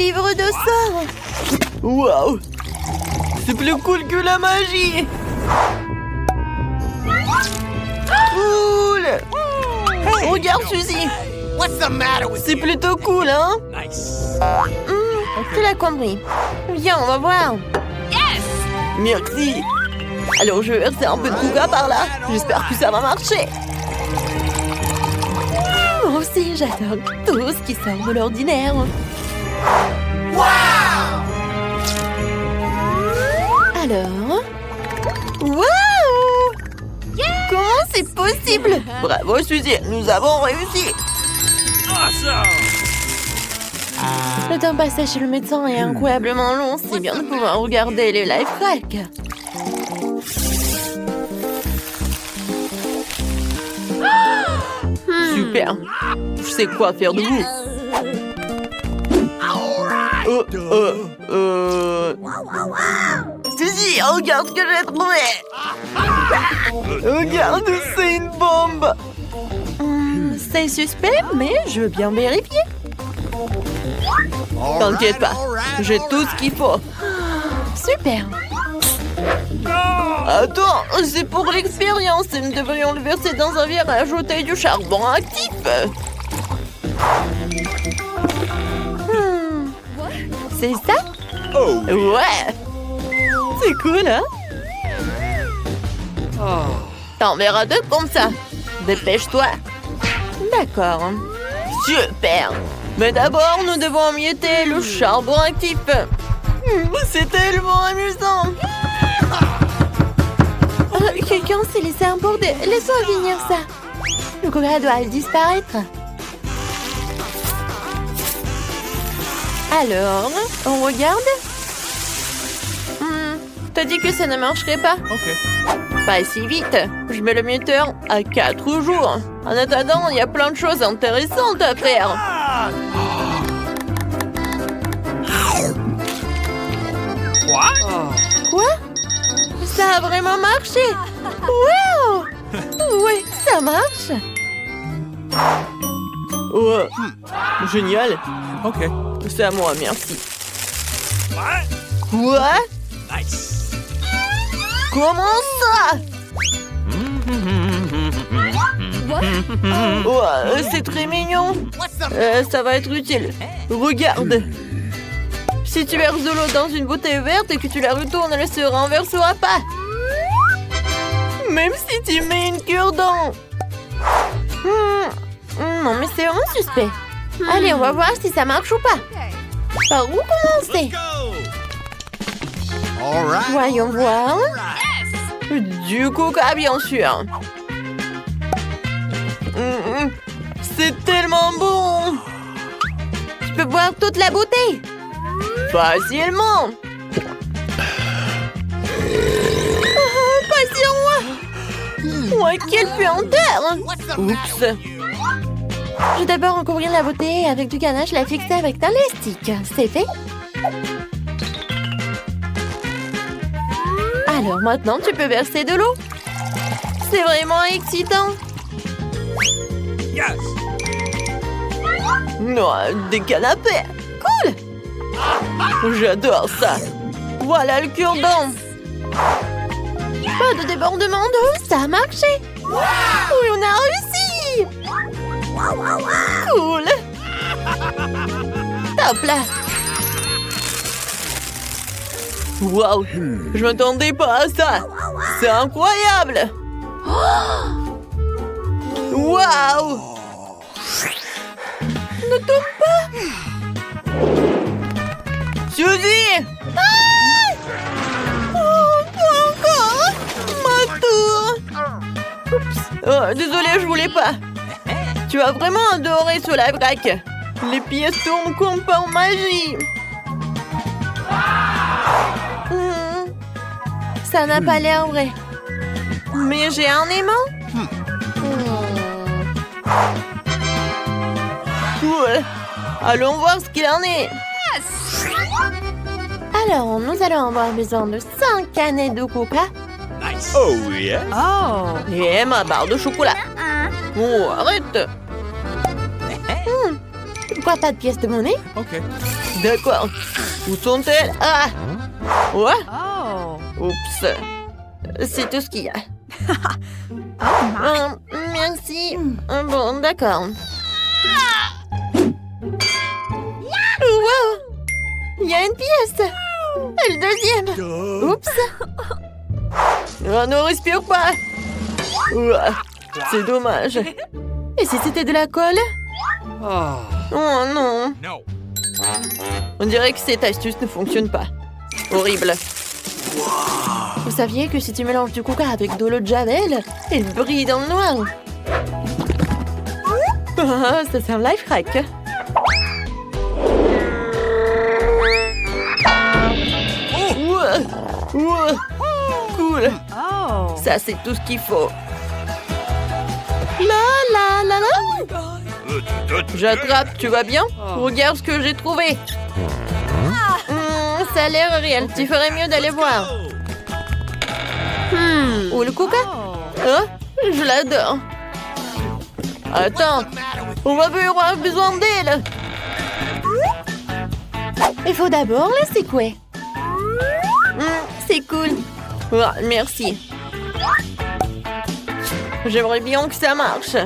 livre de sorts. Wow! C'est plus cool que la magie. Cool! Regarde, Suzy. C'est plutôt cool, hein? Tu l'as compris. Viens, on va voir. Merci. Alors, je vais verser un peu de coca par là. J'espère que ça va marcher. Moi aussi, j'adore tout ce qui sort de l'ordinaire. Alors... Waouh! Comment c'est possible? Bravo, Suzy, nous avons réussi. Le temps passé chez le médecin est incroyablement long. C'est bien de pouvoir regarder les life hacks. Super. Je sais quoi faire de vous. Suzy, regarde ce que j'ai trouvé. Regarde, c'est une bombe. C'est suspect, mais je veux bien vérifier. T'inquiète pas, j'ai tout ce qu'il faut. Super. Attends, c'est pour l'expérience. Nous devrions le verser dans un verre et ajouter du charbon actif. C'est ça? Ouais. C'est cool, hein? T'en verras deux comme ça. Dépêche-toi. D'accord. Super. Mais d'abord, nous devons emietter le charbon actif. C'est tellement amusant. Quelqu'un s'est laissé emporter. Laisse-moi finir ça. Le coca doit disparaître. Alors, on regarde. T'as dit que ça ne marcherait pas? Ok. Pas si vite. Je mets le minuteur à 4 jours. En attendant, il y a plein de choses intéressantes à faire. Quoi? Ça a vraiment marché! Wow! Oui, ça marche! Ouais. Génial! Ok. C'est à moi, merci. Quoi? Comment ça? Ouais, c'est très mignon. Ça va être utile. Regarde. Si tu verses de l'eau dans une bouteille verte et que tu la retournes, elle se renversera pas. Même si tu mets une cure-dent. Non, mais c'est vraiment suspect. Allez, on va voir si ça marche ou pas. Par où commencer? Voyons voir. Du coca, bien sûr. C'est tellement bon. Tu peux boire toute la bouteille. Facilement. Pas sur moi. Ouais, quelle puanteur. Oups. Je vais d'abord recouvrir la bouteille et avec du ganache la fixer avec un élastique. C'est fait. Alors maintenant, tu peux verser de l'eau. C'est vraiment excitant. Yes. Non, des canapés. Cool. J'adore ça. Voilà le cure-dent. Pas de débordement d'eau, ça a marché. Oui, on a réussi. Cool. Top là. Wow, je m'attendais pas à ça. C'est incroyable. Wow. Ne tombe pas. Suzy. Oh, pas encore. Ma tour. Oups. Oh, désolée, je voulais pas. Tu as vraiment adoré ce live hack. Les pièces tournent comme par magie. Ça n'a pas l'air vrai. Mais j'ai un aimant. Cool. Allons voir ce qu'il en est. Alors, nous allons avoir besoin de 5 canettes de coca. Oh, yeah. Et ma barre de chocolat. Oh, arrête. Pourquoi pas de pièces de monnaie? Okay. D'accord. Où sont-elles? Ah! Ouais? Oh. Oups. C'est tout ce qu'il y a. Merci. Bon, d'accord. Wow! Il y a une pièce! Le deuxième! Oups! Oh, ne respire pas! Ouah, c'est dommage. Et si c'était de la colle? Oh. Oh non! No. On dirait que cette astuce ne fonctionne pas. Horrible. Vous saviez que si tu mélanges du coca avec de l'eau de Javel, elle brille dans le noir? Ah, ça c'est un life hack. Ouah, ouah, cool. Oh. Ça c'est tout ce qu'il faut. La la la la. J'attrape, tu vas bien? Regarde ce que j'ai trouvé. Ça a l'air réel. Tu ferais mieux d'aller voir. Où le coca? Hein? Je l'adore. Attends, on va plus avoir besoin d'elle. Il faut d'abord la secouer. C'est cool. Ah, merci. J'aimerais bien que ça marche.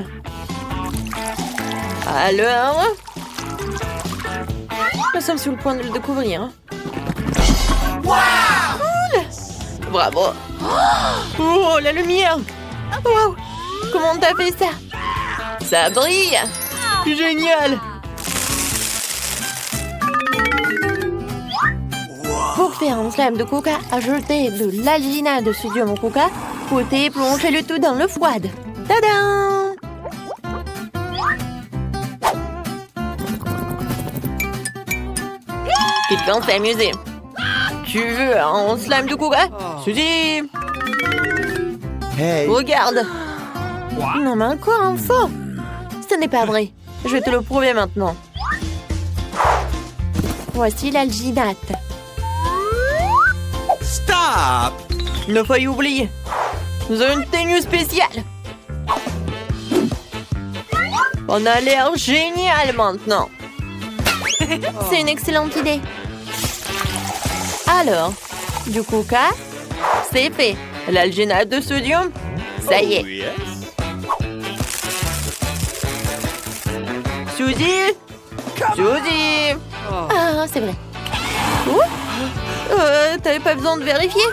Alors, nous sommes sur le point de le découvrir. Cool. Bravo. Oh, la lumière. Wow. Comment t'as fait ça? Ça brille. Génial. Pour faire un slime de coca, ajoutez de l'alginate de sodium au coca, fouettez et plongez le tout dans l'eau froide. Tadam! Quelqu'un s'est amusé. Tu veux un slime de coca? Suzy! Hey. Regarde! Non mais encore un faux! Ce n'est pas vrai. Je vais te le prouver maintenant. Voici l'alginate. Stop. Il a failli oublier. Nous avons une tenue spéciale. On a l'air génial maintenant. C'est une excellente idée. Alors, du coca, c'est fait. L'alginate de sodium, ça y est. Oh, yes. Suzy! Suzy! Ah, c'est vrai. T'avais pas besoin de vérifier?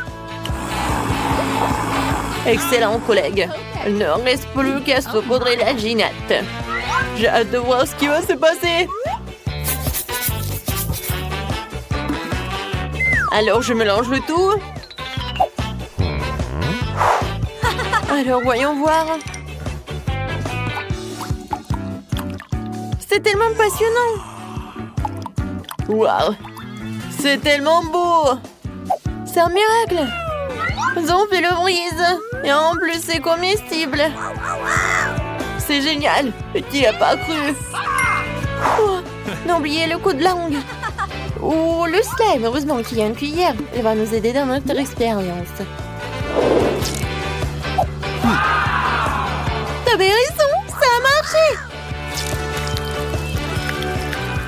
Excellent, collègue. Il ne reste plus qu'à saupoudrer l'alginate. J'ai hâte de voir ce qui va se passer. Alors, je mélange le tout. Alors, voyons voir. C'est tellement passionnant. Waouh. C'est tellement beau. C'est un miracle. Ils ont fait le brise. Et en plus, c'est comestible. C'est génial. Qui a pas cru? Oh, n'oubliez le coup de langue. Oh, le slime. Heureusement qu'il y a une cuillère. Elle va nous aider dans notre expérience. T'avais raison. Ça a marché.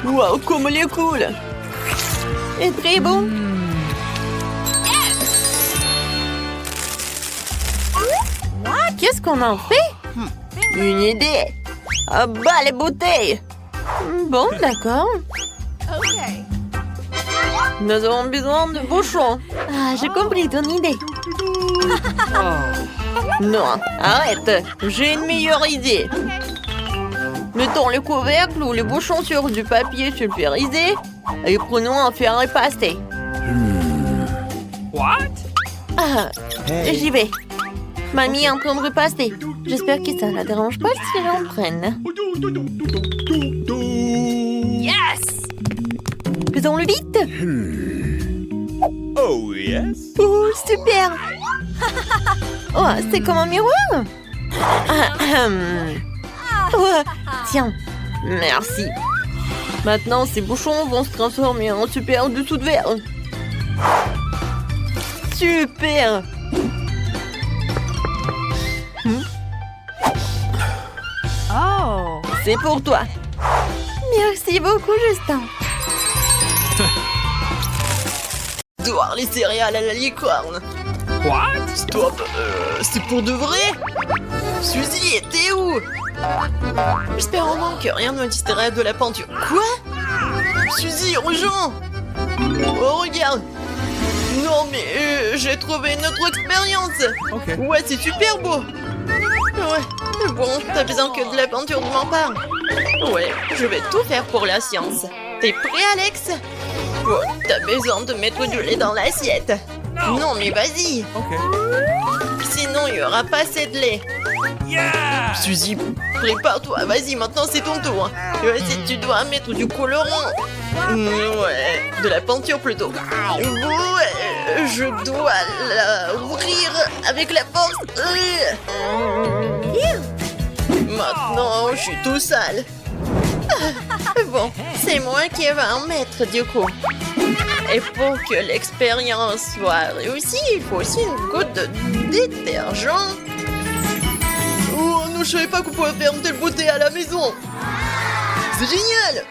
Waouh, comme elle est cool. Et très bon. Qu'est-ce qu'on en fait? Une idée. Ah bah les bouteilles. Bon, d'accord. Okay. Nous avons besoin de bouchons. Ah, j'ai compris ton idée. Non, arrête. J'ai une meilleure idée. Mettons le couvercle ou le bouchon sur du papier sulfurisé et prenons un fer à passer. What? Ah, j'y vais. Mamie est en train de repasser. J'espère que ça ne la dérange pas si j'en prenne. Yes. Faisons-le vite. Oh, yes. Oh, super. Oh, c'est comme un miroir. Oh, tiens, merci. Maintenant, ces bouchons vont se transformer en super dessous de verre. Super. Oh. C'est pour toi. Merci. Merci beaucoup, Justin. Doire les céréales à la licorne. What? Stop, c'est pour de vrai? Suzy, t'es où? J'espère au moins que rien ne me distrait de la peinture. Quoi? Suzy, rejoins! Oh, regarde! Non, mais j'ai trouvé une autre expérience! Ok. Ouais, c'est super beau! Ouais, bon, t'as besoin que de la peinture de ma part. Ouais, je vais tout faire pour la science. T'es prêt, Alex? Oh, t'as besoin de mettre du lait dans l'assiette. Non, mais vas-y! Ok. Sinon, il n'y aura pas assez de lait. Yeah! Suzy, prépare-toi, vas-y, maintenant c'est ton tour. Vas-y, tu dois mettre du colorant. Ouais, de la peinture plutôt. Ouais, je dois la ouvrir avec la force. Maintenant, je suis tout sale. Bon, c'est moi qui vais en mettre du coup. Et pour que l'expérience soit réussie, il faut aussi une goutte de détergent. Oh non, je savais pas qu'on pouvait faire une telle beauté à la maison. C'est génial.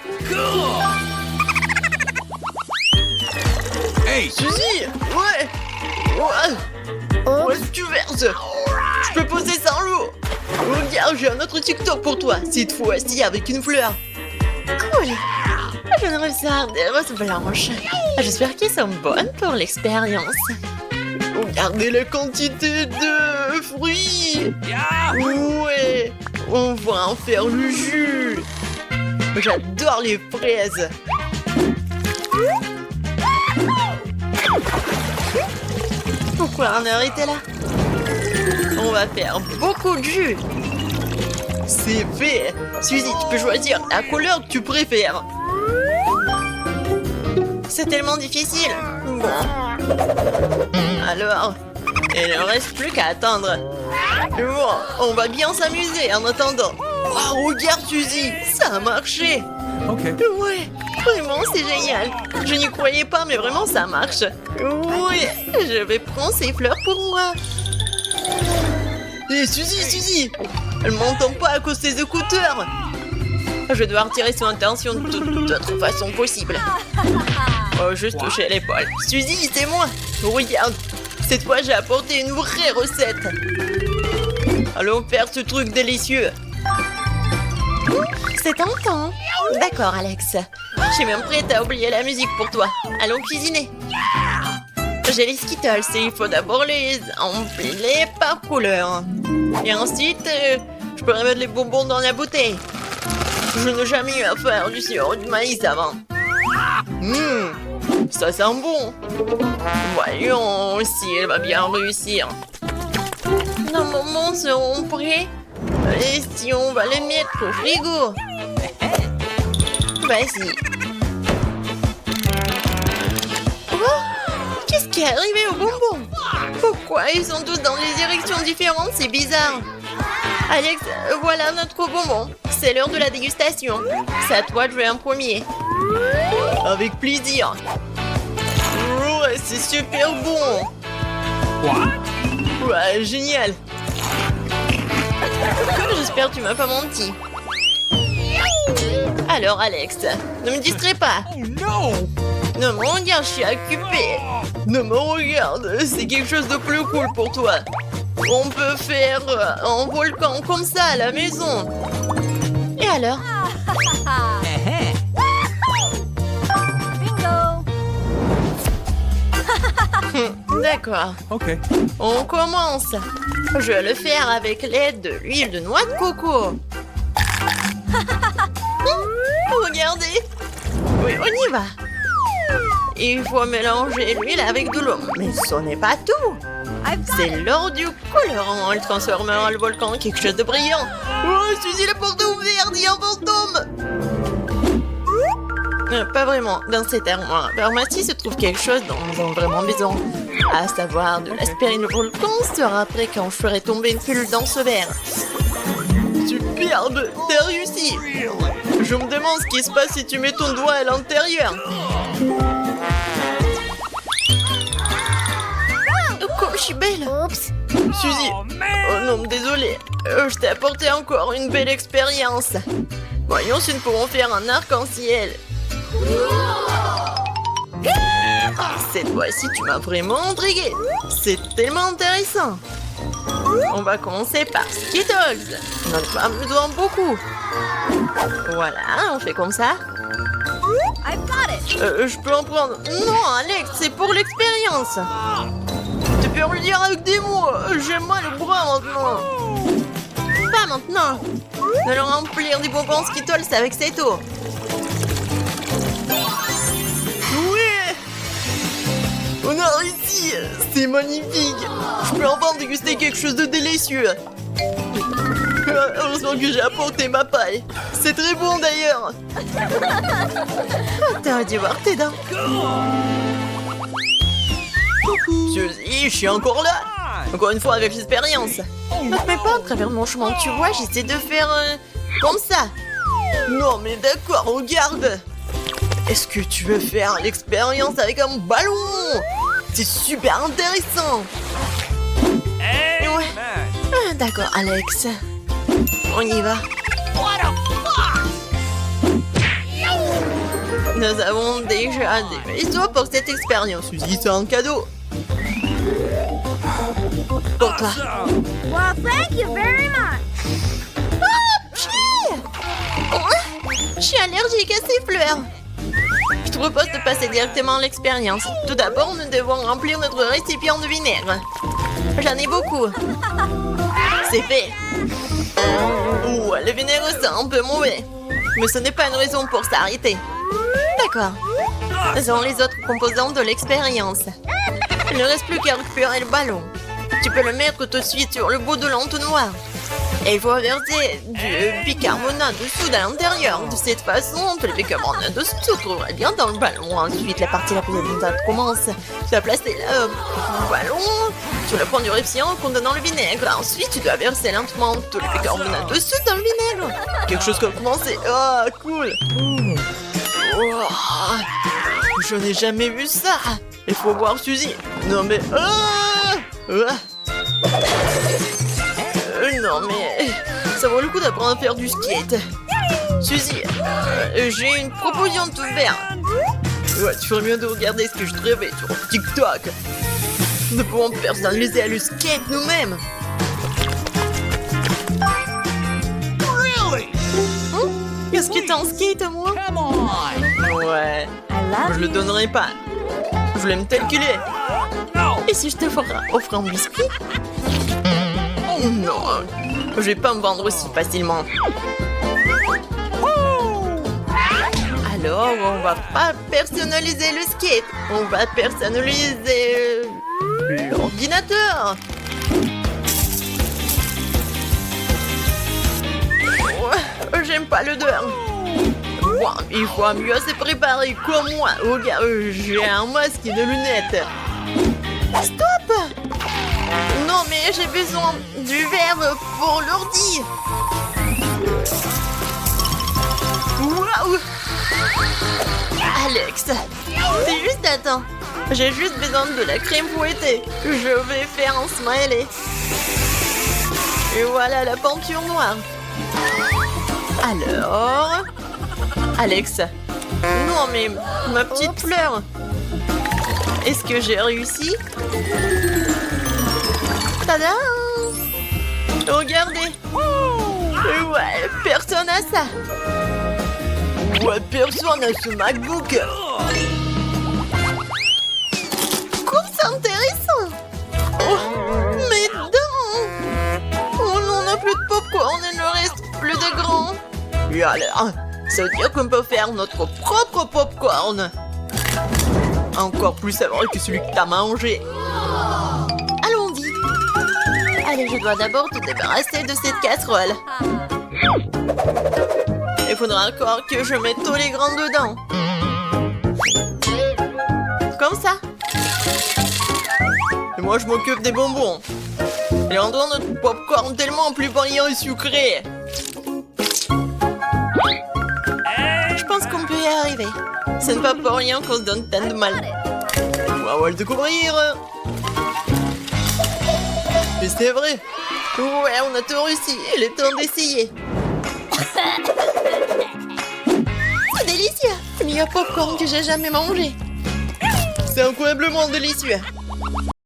Hey! Suzy, ouais. Ouais, tu verses. Je peux poser ça en l'eau. Regarde, j'ai un autre TikTok pour toi. Cette fois-ci avec une fleur. Cool. Je viens de recevoir des roses blanches. J'espère qu'elles sont bonnes pour l'expérience. Regardez la quantité de fruits. Ouais, on va en faire le jus. J'adore les fraises. Pourquoi on a arrêté là? On va faire beaucoup de jus. C'est fait. Suzy, tu peux choisir la couleur que tu préfères. C'est tellement difficile. Bon. Alors, il ne reste plus qu'à attendre. Bon, on va bien s'amuser en attendant. Wow, regarde Suzy, ça a marché. Ok. Ouais, vraiment c'est génial. Je n'y croyais pas, mais vraiment ça marche. Oui, je vais prendre ces fleurs pour moi. Hé Suzy, elle m'entend pas à cause des écouteurs. Je vais devoir tirer son attention de toute autre façon possible. Oh, juste toucher l'épaule. Suzy, c'est moi. Regarde, cette fois j'ai apporté une vraie recette. Allons faire ce truc délicieux. C'est tentant. D'accord, Alex. Je suis même prête à oublier la musique pour toi. Allons cuisiner. J'ai les Skittles et il faut d'abord les empiler par couleur. Et ensuite, je pourrais mettre les bonbons dans la bouteille. Je n'ai jamais eu à faire du sirop de maïs avant. Ça sent bon. Voyons si elle va bien réussir. Nos moments seront prêts. Et si on va les mettre au frigo? Vas-y. Oh, qu'est-ce qui est arrivé aux bonbons? Pourquoi ils sont tous dans des directions différentes? C'est bizarre. Alex, voilà notre bonbon. C'est l'heure de la dégustation. C'est à toi de jouer en premier. Avec plaisir. Ouais, c'est super bon. What? Ouais, génial. J'espère que tu m'as pas menti. Alors, Alex, ne me distrais pas. Oh no! Ne me regarde, je suis occupée. Ne me regarde, c'est quelque chose de plus cool pour toi. On peut faire un volcan comme ça à la maison. Et alors? Bingo! D'accord, Ok. on commence. Je vais le faire avec l'aide de l'huile de noix de coco. Regardez. Oui, on y va. Il faut mélanger l'huile avec de l'eau. Mais ce n'est pas tout. C'est l'or du colorant. Elle transformera le volcan en quelque chose de brillant. Oh, Suzy, la porte est ouverte, il y a un fantôme. Pas vraiment. Dans cette armoire pharmacie se trouve quelque chose dont nous avons vraiment besoin. À savoir de l'aspirine. Le volcan sera prêt quand je ferai tomber une pilule dans ce verre. Superbe, t'as réussi. Je me demande ce qui se passe si tu mets ton doigt à l'intérieur. Oh, comme je suis belle. Oups! Suzy, Oh man! oh non, désolé. Je t'ai apporté encore une belle expérience. Voyons si nous pourrons faire un arc-en-ciel. Cette fois-ci, tu m'as vraiment intrigué. C'est tellement intéressant. On va commencer par Skittles. On en a besoin beaucoup. Voilà, on fait comme ça. I've got it. Je peux en prendre. Non, Alex, c'est pour l'expérience. Tu peux le dire avec des mots. J'ai mal au bras maintenant. Pas maintenant. Nous allons remplir des bonbons Skittles avec cette eau. Oui! On a réussi! C'est magnifique! Je peux enfin déguster quelque chose de délicieux! Heureusement que j'ai apporté ma paille! C'est très bon d'ailleurs! T'aurais dû voir tes dents! Suzy, je suis encore là! Encore une fois avec l'expérience! Ne fais pas à travers mon chemin, tu vois, j'essaie de faire comme ça! Non mais d'accord, regarde! Est-ce que tu veux faire l'expérience avec un ballon? C'est super intéressant. Hey, Ouais. man. Ah, d'accord, Alex. On y va. Nous avons déjà des vaisseaux pour cette expérience. Suzy, c'est un cadeau. Pour toi. Awesome. Well, thank you very much. Je suis allergique à ces fleurs. Je te propose de passer directement à l'expérience. Tout d'abord, nous devons remplir notre récipient de vinaigre. J'en ai beaucoup. C'est fait. Ouais, le vinaigre, c'est un peu mauvais. Mais ce n'est pas une raison pour s'arrêter. D'accord. Nous avons les autres composants de l'expérience. Il ne reste plus qu'à récupérer le ballon. Tu peux le mettre tout de suite sur le bout de l'entonnoir. Et il faut verser du bicarbonate de soude à l'intérieur. De cette façon, le bicarbonate de soude se trouvera bien dans le ballon. Ensuite, la partie la plus importante commence. Tu vas placer le ballon sur le point du récipient contenant le vinaigre. Ensuite, tu dois verser lentement tout le bicarbonate de soude dans le vinaigre. Quelque chose comme commencer. Oh, cool. Oh, je n'ai jamais vu ça. Il faut voir Suzy. Non mais... non mais... Ça vaut le coup d'apprendre à faire du skate. Suzy, j'ai une proposition de te faire. Ouais, tu ferais mieux de regarder ce que je te rêvais sur TikTok. Nous pouvons personnaliser le skate nous-mêmes. Really? Qu'est-ce que t'as en skate, moi? Come on. Ouais, I love je le donnerai pas. Je l'aime tel qu'il est. No. Et si je te offre un biscuit? Non, je vais pas me vendre aussi facilement. Alors, on va pas personnaliser le skate. On va personnaliser l'ordinateur. Ouais, j'aime pas l'odeur. Wow, il faut mieux se préparer comme moi. Regarde, j'ai un masque et des lunettes. Stop! Non, mais j'ai besoin du verre pour l'ordi. Waouh! Alex, c'est juste attends. J'ai juste besoin de la crème fouettée. Je vais faire un smiley. Et voilà la peinture noire. Alors... Alex. Non, mais ma petite fleur. Est-ce que j'ai réussi? Tada! Regardez! Ouais, personne n'a ça! Ouais, personne n'a ce MacBook! Comme c'est intéressant! Oh, mes dents! Oh non, on n'a plus de popcorn, il ne reste plus de grands! Et alors, ça veut dire qu'on peut faire notre propre popcorn! Encore plus savoureux que celui que t'as mangé! Allons-y! Allez, je dois d'abord te débarrasser de cette casserole. Il faudra encore que je mette tous les grains dedans. Comme ça. Et moi, je m'occupe des bonbons. Et rendons notre popcorn tellement plus brillant et sucré. Je pense qu'on peut y arriver. Ce n'est pas pour rien qu'on se donne tant de mal. On va le découvrir. Mais c'est vrai. Ouais, on a tout réussi. Il est temps d'essayer. délicieux. Le meilleur popcorn que j'ai jamais mangé. C'est incroyablement délicieux.